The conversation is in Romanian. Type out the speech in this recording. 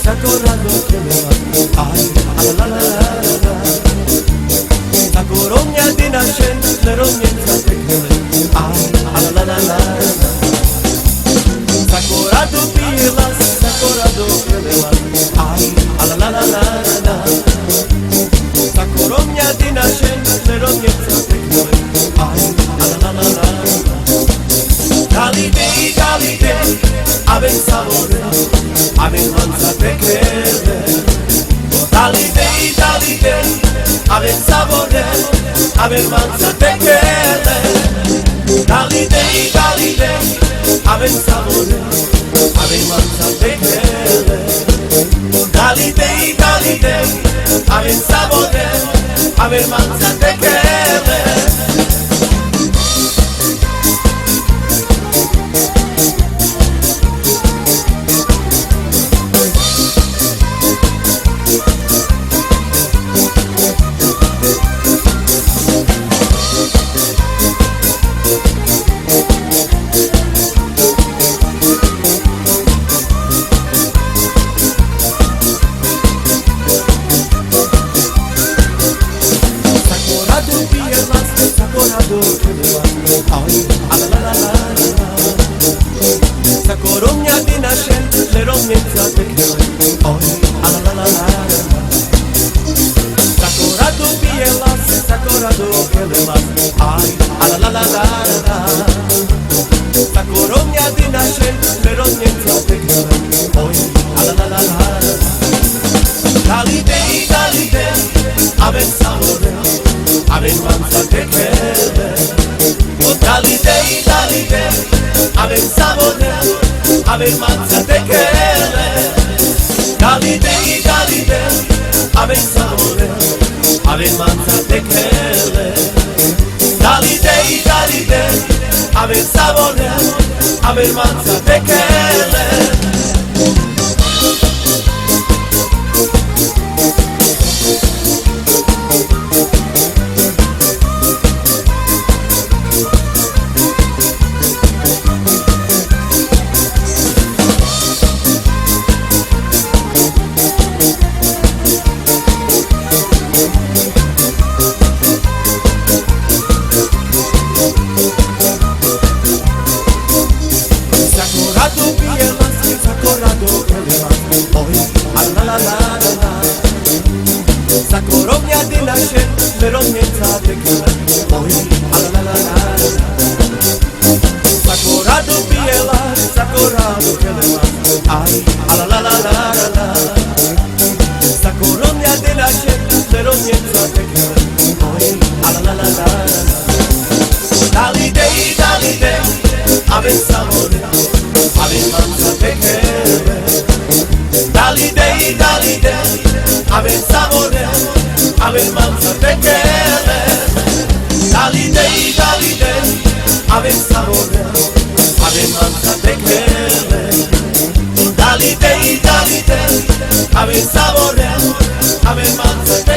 Sakorado keleva, ay, la la la la la. Sakoromia dinashen, leromia tekele, ay, la la la la. Sakorado pielas, sakorado keleva, ay, la la la la la. Sakoromia dinashen, leromia tekele, ay, la la la la. Dalide, aven sabore, aven manza tekele. Dalide, aven sabore, aven manza tekele. Dalide, aven sabore, aven manza tekele. Dalide, aven sabore, aven manza tekele. Sakoromia dinashen, leromia tekele, oy, la la la la. Sakorado bielas, sakorado kelemas, ay, la la la la la. Sakoromia dinashen, leromia tekele, oy, la la la la. Dalide, aven sabore, aven manza tekele. Dalide, aven sabore, aven manza tekele. Dalide, aven sabore, aven manza tekele. Dalide, aven sabore, aven manza tekele. Sakoromia dinashen, leromia tekele, oy, la la la la. Sakorado biela, sakorado keleva, ay, la la la la la. Sakoromia dinashen, leromia tekele, oy, la la la la. Dalide, aven sabore, aven manza tekele. Dalide, aven sabore, aven manza tekele. Dalide, aven sabore, aven manza tekele. Dalide, aven sabore, aven manza tekele.